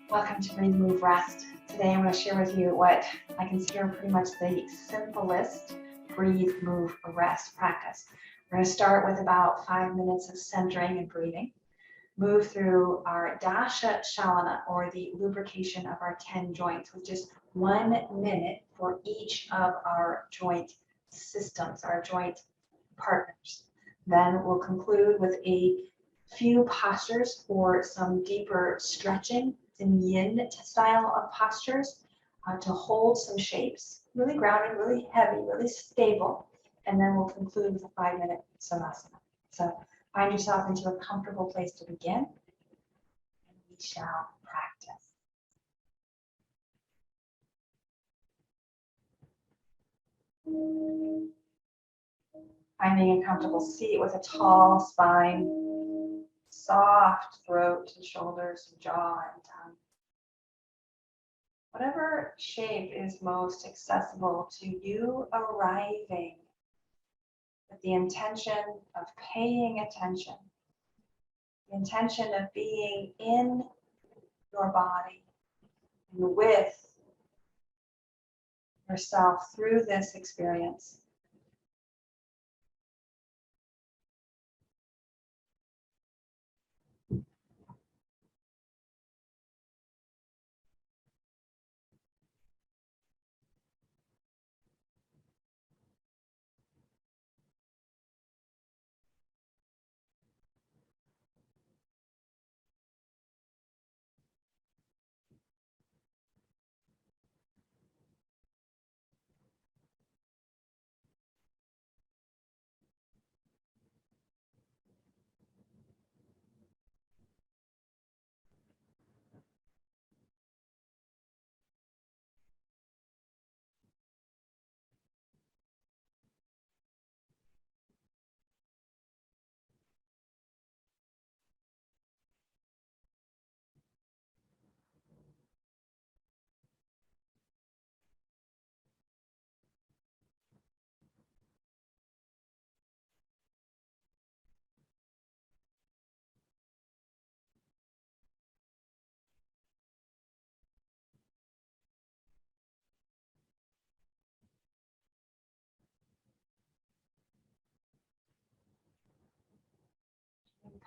Welcome to Breathe, Move, Rest. Today I'm going to share with you what I consider pretty much the simplest breathe, move, rest practice. We're going to start with about 5 minutes of centering and breathing. Move through our Dasha Shalana, or the lubrication of our 10 joints, with just 1 minute for each of our joint systems, our joint partners. Then we'll conclude with a few postures for some deeper stretching, some yin style of postures, to hold some shapes, really grounded, really heavy, really stable. And then we'll conclude with a 5-minute Savasana. So find yourself into a comfortable place to begin, and we shall practice. Finding a comfortable seat with a tall spine, soft throat and shoulders, jaw and tongue. Whatever shape is most accessible to you, arriving with the intention of paying attention, the intention of being in your body and with yourself through this experience.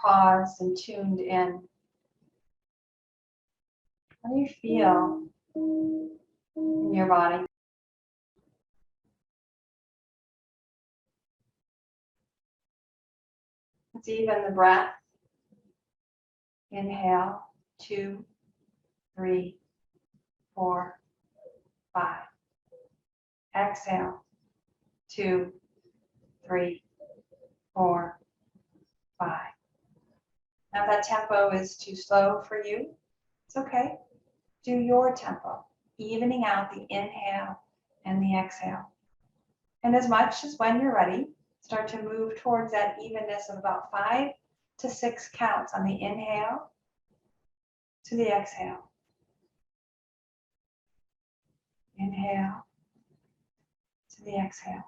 Paused and tuned in. How do you feel in your body? It's even the breath. Inhale, 2, 3, 4, 5. Exhale, 2, 3, 4, 5. Now, if that tempo is too slow for you, it's okay. Do your tempo, evening out the inhale and the exhale. And as much as when you're ready, start to move towards that evenness of about 5 to 6 counts on the inhale to the exhale. Inhale to the exhale.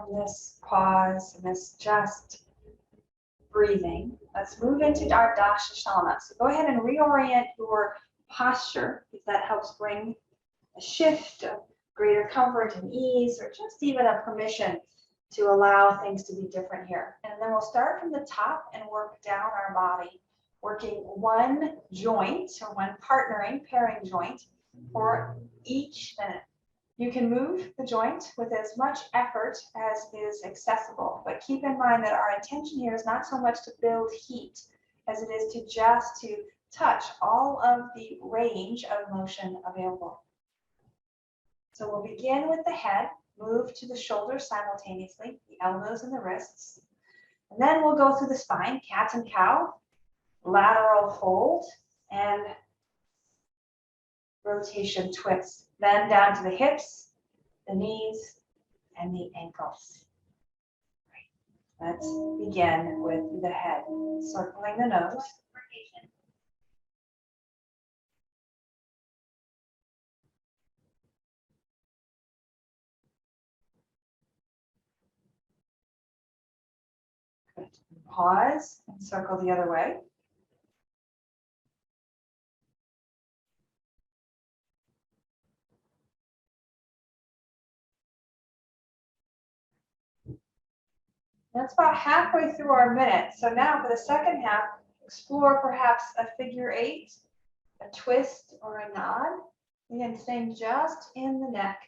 from this pause and this just breathing, let's move into our Dashasana. So go ahead and reorient your posture if that helps bring a shift of greater comfort and ease, or just even a permission to allow things to be different here. And then we'll start from the top and work down our body, working one joint or one pairing joint for each minute. You can move the joint with as much effort as is accessible, but keep in mind that our intention here is not so much to build heat as it is to just to touch all of the range of motion available. So we'll begin with the head, move to the shoulders simultaneously, the elbows and the wrists. And then we'll go through the spine, cat and cow, lateral fold, and rotation twist. Then down to the hips, the knees, and the ankles. Let's begin with the head, circling the nose. Good. Pause and circle the other way. That's about halfway through our minute. So now for the second half, explore perhaps a figure eight, a twist, or a nod. Again, staying just in the neck.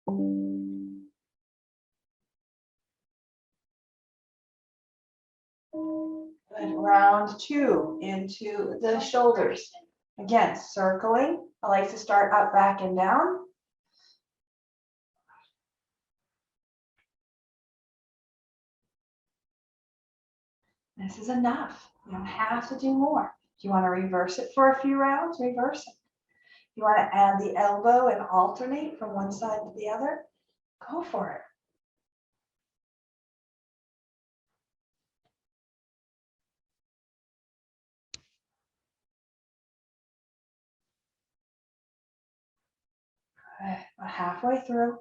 Good. Round two into the shoulders. Again, circling. I like to start up, back, and down. This is enough. You don't have to do more. If you want to reverse it for a few rounds, reverse it. If you want to add the elbow and alternate from one side to the other, go for it. About halfway through.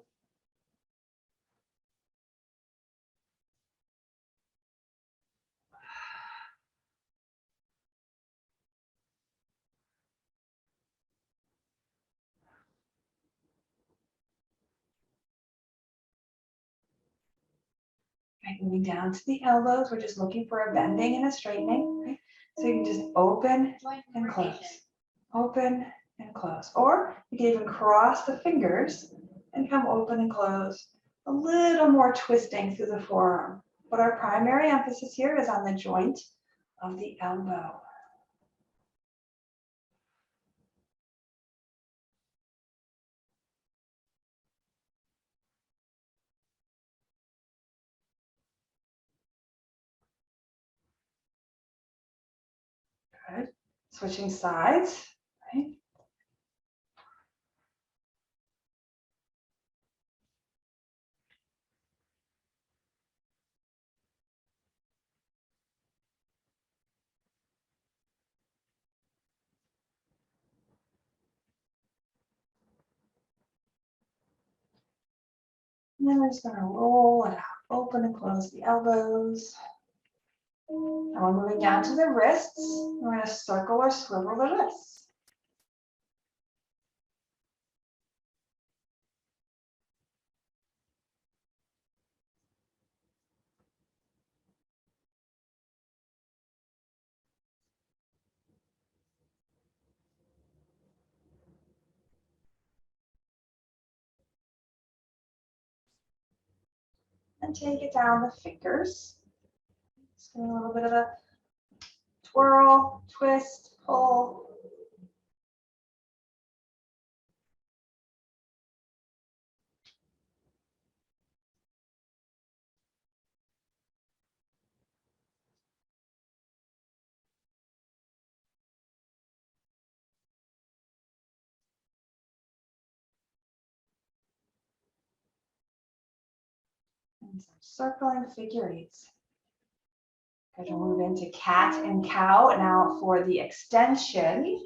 Right, moving down to the elbows, we're just looking for a bending and a straightening. Right? So you can just open and close, open and close. Or you can even cross the fingers and come open and close. A little more twisting through the forearm. But our primary emphasis here is on the joint of the elbow. Good. Switching sides. Right? And then we're just going to roll it out. Open and close the elbows. Now we're moving down to the wrists. We're going to circle or swivel the wrists. And take it down the fingers. Just getting a little bit of a twirl, twist, pull. and some circling figure eights. Going to move into cat and cow now for the extension.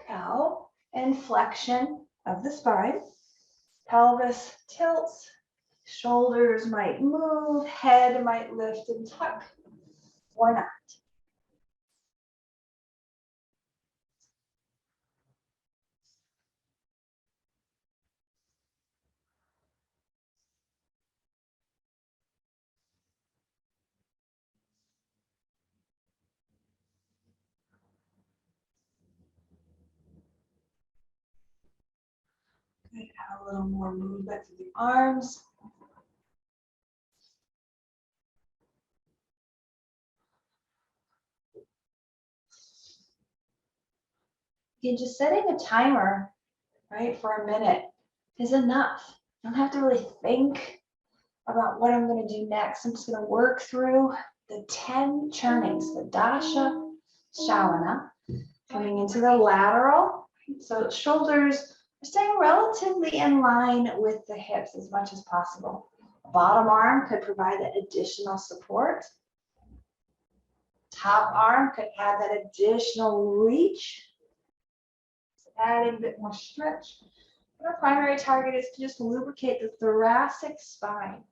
Cow and flexion of the spine. Pelvis tilts, shoulders might move, head might lift and tuck, or not. Good. Add a little more movement to the arms. Again, just setting a timer, right, for a minute is enough. You don't have to really think about what I'm going to do next. I'm just going to work through the 10 churnings, the dasha, shavana, coming into the lateral. So shoulders are staying relatively in line with the hips as much as possible. Bottom arm could provide that additional support. Top arm could add that additional reach. Adding a bit more stretch. But our primary target is to just lubricate the thoracic spine.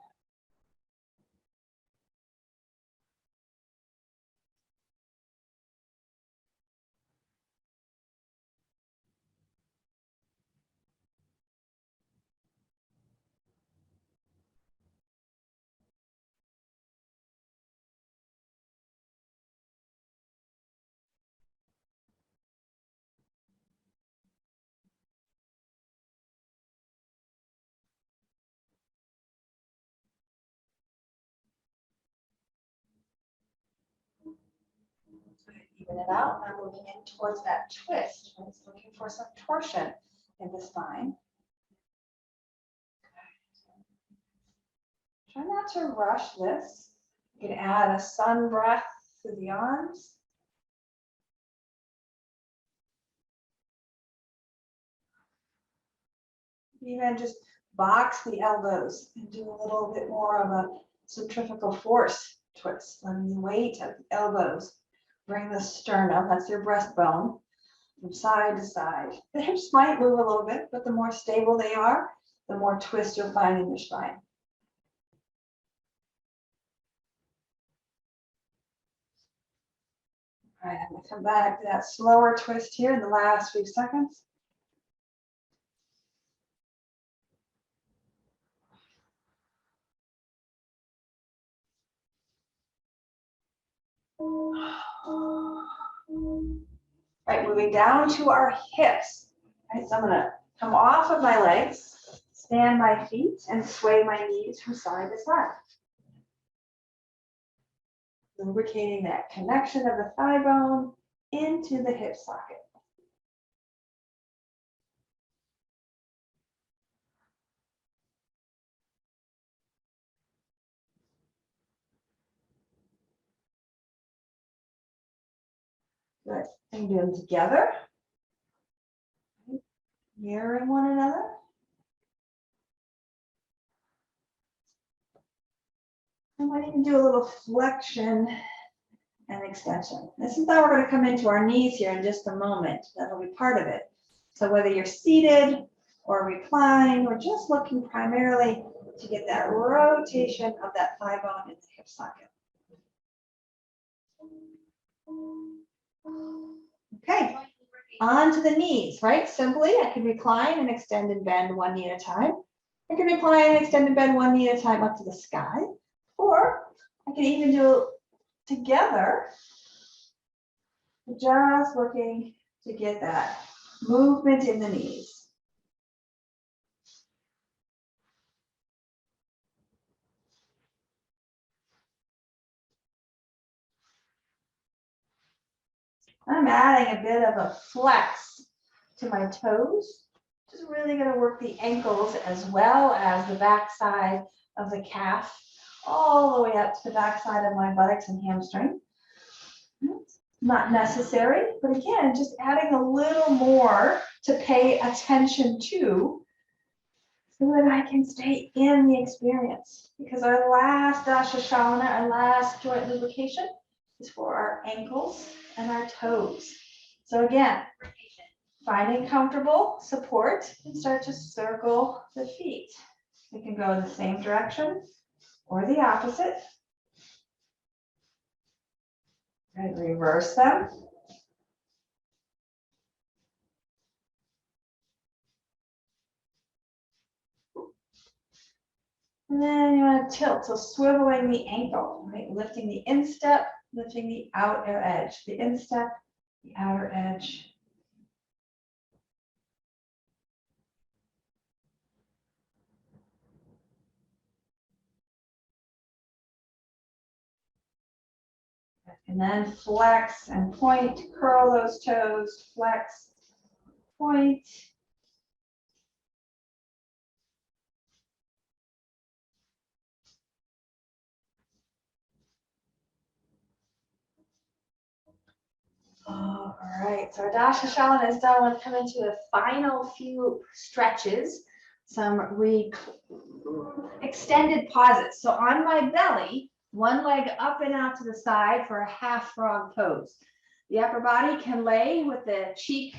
Even it out. Now moving in towards that twist. It's looking for some torsion in the spine. Try not to rush this. You can add a sun breath to the arms. Even just box the elbows and do a little bit more of a centrifugal force twist. Letting the weight of the elbows bring the sternum, that's your breastbone, from side to side. The hips might move a little bit, but the more stable they are, the more twist you'll find in your spine. All right, I'm going to come back to that slower twist here in the last few seconds. Right, moving down to our hips. Right, so I'm going to come off of my legs, stand my feet, and sway my knees from side to side. Lubricating that connection of the thigh bone into the hip socket. Good. And do them together. Mirroring one another. I might even do a little flexion and extension. This is how we're going to come into our knees here in just a moment. That'll be part of it. So whether you're seated or reclined, we're just looking primarily to get that rotation of that thigh bone in the hip socket. Okay, on to the knees, right? Simply, I can recline and extend and bend one knee at a time. I can recline and extend and bend one knee at a time up to the sky. Or I can even do it together, just looking to get that movement in the knees. I'm adding a bit of a flex to my toes. Just really going to work the ankles as well as the backside of the calf, all the way up to the backside of my buttocks and hamstring. Not necessary, but again, just adding a little more to pay attention to. so that I can stay in the experience. Because our last Dasha-shalana, our last joint lubrication, is for our ankles and our toes. So again, finding comfortable support and start to circle the feet. We can go in the same direction or the opposite. And reverse them. And then you want to tilt, so swiveling the ankle, right? Lifting the instep, lifting the outer edge. The instep, the outer edge. And then flex and point, curl those toes, flex, point. All right, so our Dasha-shalana is done. We'll come into the final few stretches, some extended pauses. So on my belly, one leg up and out to the side for a half frog pose. The upper body can lay with the cheek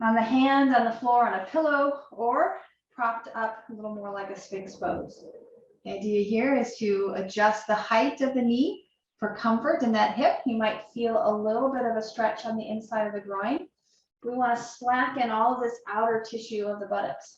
on the hand on the floor on a pillow or propped up a little more like a sphinx pose. The idea here is to adjust the height of the knee for comfort in that hip. You might feel a little bit of a stretch on the inside of the groin. We want to slacken all of this outer tissue of the buttocks.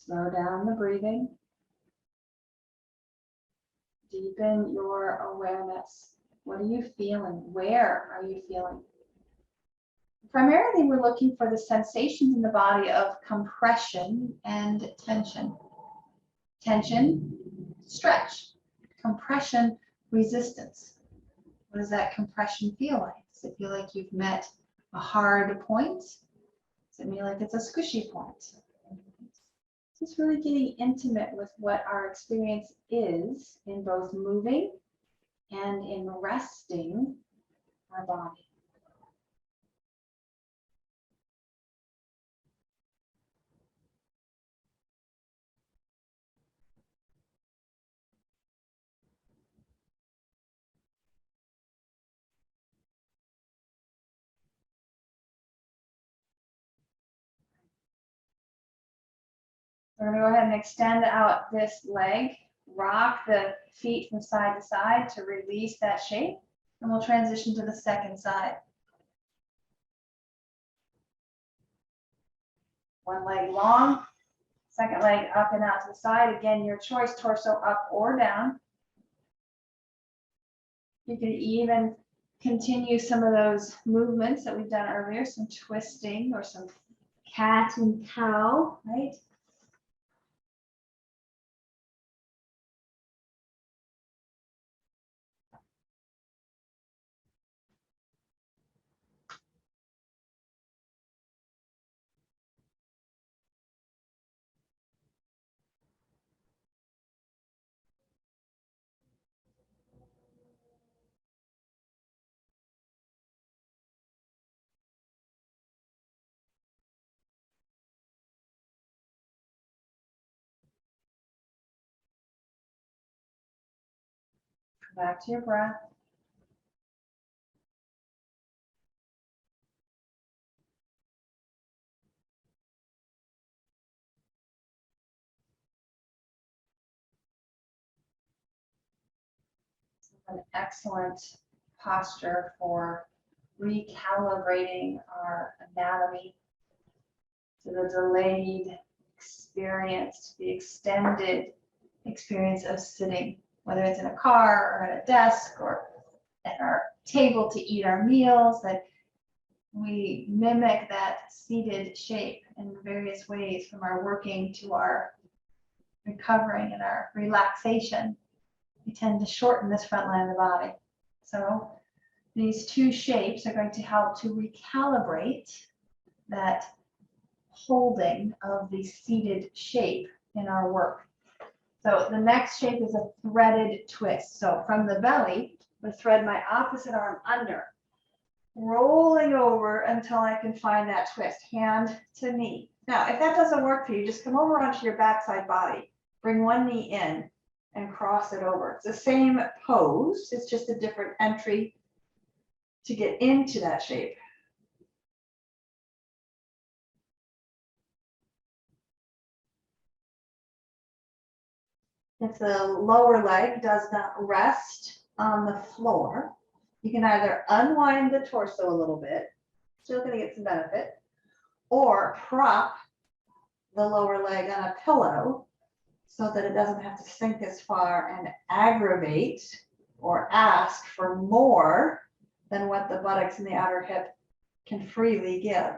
Slow down the breathing. Deepen your awareness. What are you feeling? Where are you feeling? Primarily, we're looking for the sensations in the body of compression and tension. Tension, stretch. Compression, resistance. What does that compression feel like? Does it feel like you've met a hard point? Does it feel like it's a squishy point? Just really getting intimate with what our experience is in both moving and in resting our body. We're going to go ahead and extend out this leg, rock the feet from side to side to release that shape, and we'll transition to the second side. One leg long, second leg up and out to the side. Again, your choice, torso up or down. You can even continue some of those movements that we've done earlier, some twisting or some cat and cow, right? Back to your breath. An excellent posture for recalibrating our anatomy to the delayed experience, the extended experience of sitting, whether it's in a car or at a desk or at our table to eat our meals, that we mimic that seated shape in various ways, from our working to our recovering and our relaxation. We tend to shorten this front line of the body. So These two shapes are going to help to recalibrate that holding of the seated shape in our work. So the next shape is a threaded twist. So from the belly, I'm going to thread my opposite arm under, rolling over until I can find that twist, hand to knee. Now, if that doesn't work for you, just come over onto your backside body, bring one knee in and cross it over. It's the same pose, it's just a different entry to get into that shape. If the lower leg does not rest on the floor, you can either unwind the torso a little bit, still going to get some benefit, or prop the lower leg on a pillow so that it doesn't have to sink as far and aggravate or ask for more than what the buttocks and the outer hip can freely give.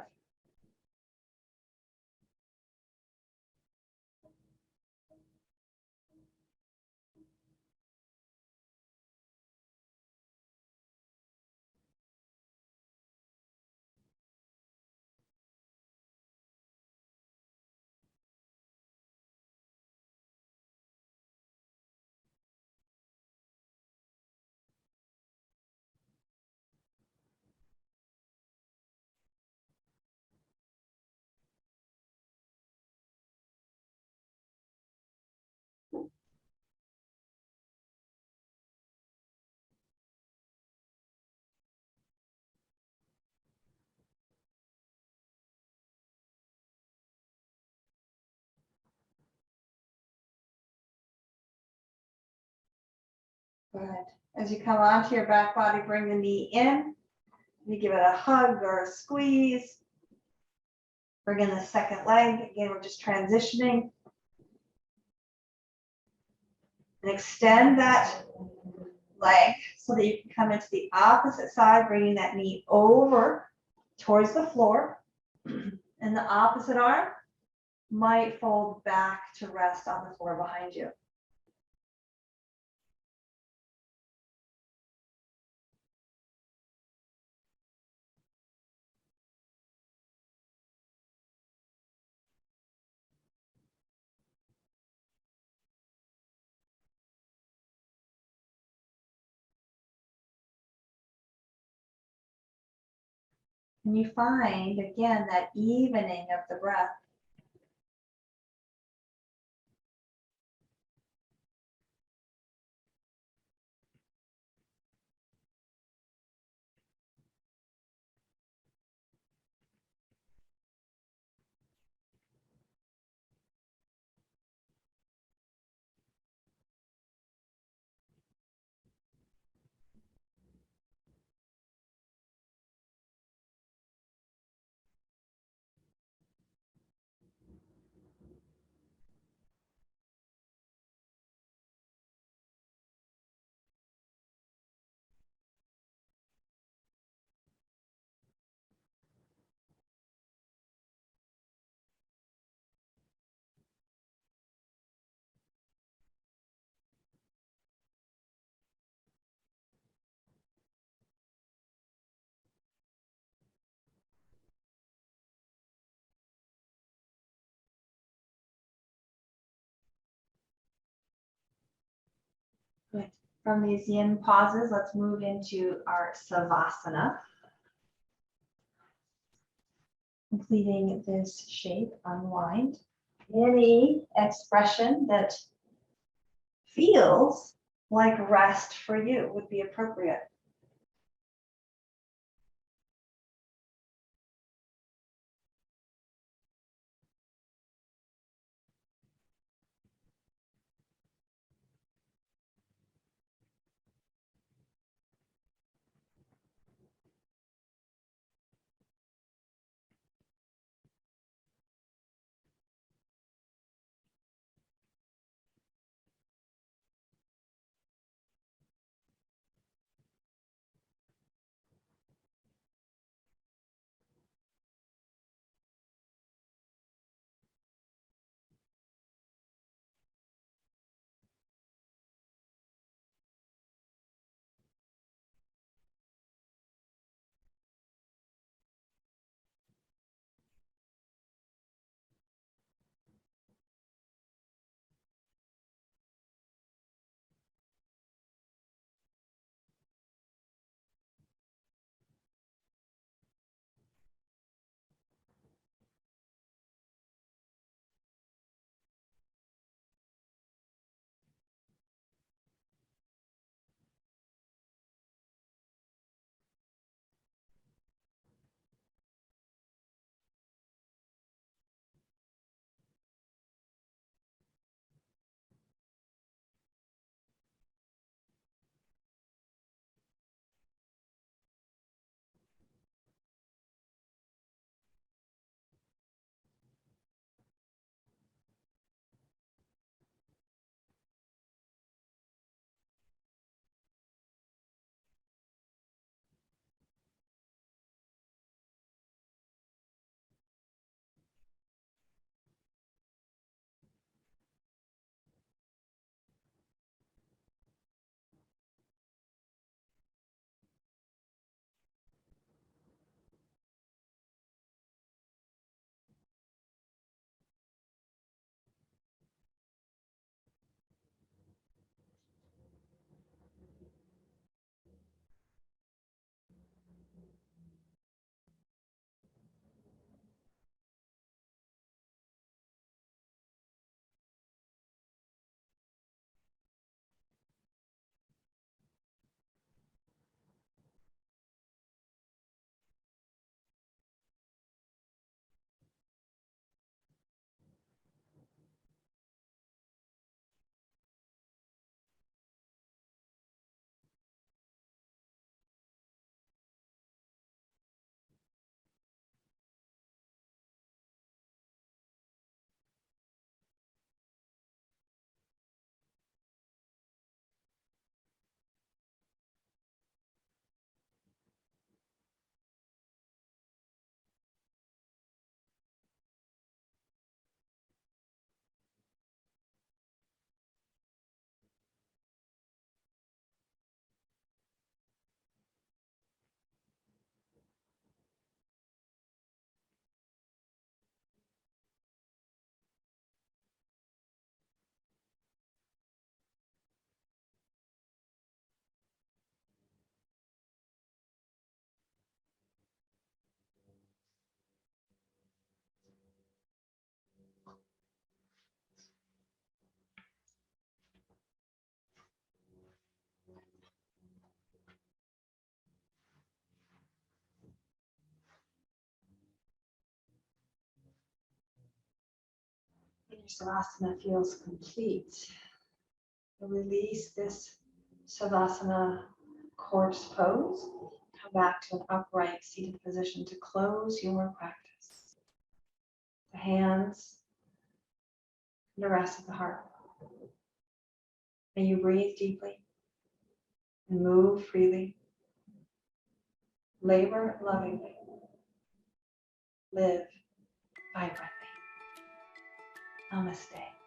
Good. As you come onto your back body, bring the knee in. You give it a hug or a squeeze. Bring in the second leg. Again, we're just transitioning. And extend that leg so that you can come into the opposite side, bringing that knee over towards the floor. And the opposite arm might fold back to rest on the floor behind you. And you find, again, that evening of the breath. Good. From these yin pauses, let's move into our Savasana. Completing this shape, unwind. Any expression that feels like rest for you would be appropriate. Your Savasana feels complete. Release this Savasana corpse pose. Come back to an upright seated position to close your practice. The hands and the rest of the heart. May you breathe deeply and move freely. Labor lovingly. Live vibrantly. Namaste.